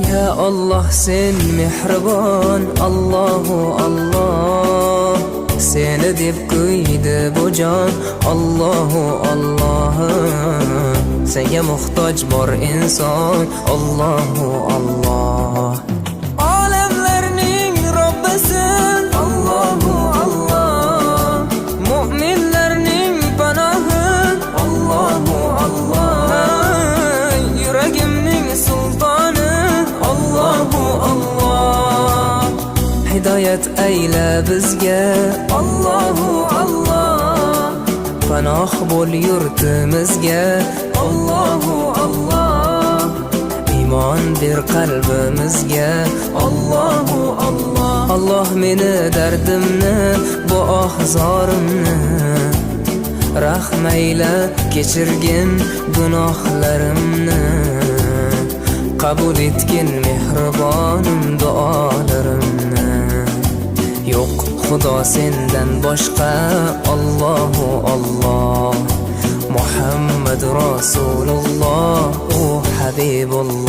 Ya Allah sen mehribon, Allahu Allah. Seni deb kuydi bu jon, Allahu Allah. Senga muhtoj bor inson, Allahu Allah. Olamlarning Robbisin, Allahu Allah. Mu'minlarning panohi, Allahu Allah. Yuragimning sultoni, Allahu Allah. Hidayat ayla bizga, Allahu Allah. Panoh bo'l yurtimizga, Allahu Allah. Iymon ber qalbimizga, Allahu Allah. Allah meni dardimni, bu ohzorimni rahmayla kechirgin gunohlarimni. Qabul etgin mehribonim duolarimni. Yo'q Xudo sendan boshqa, Allahu Allah. Muhammad Rasululloh, u Habibulloh.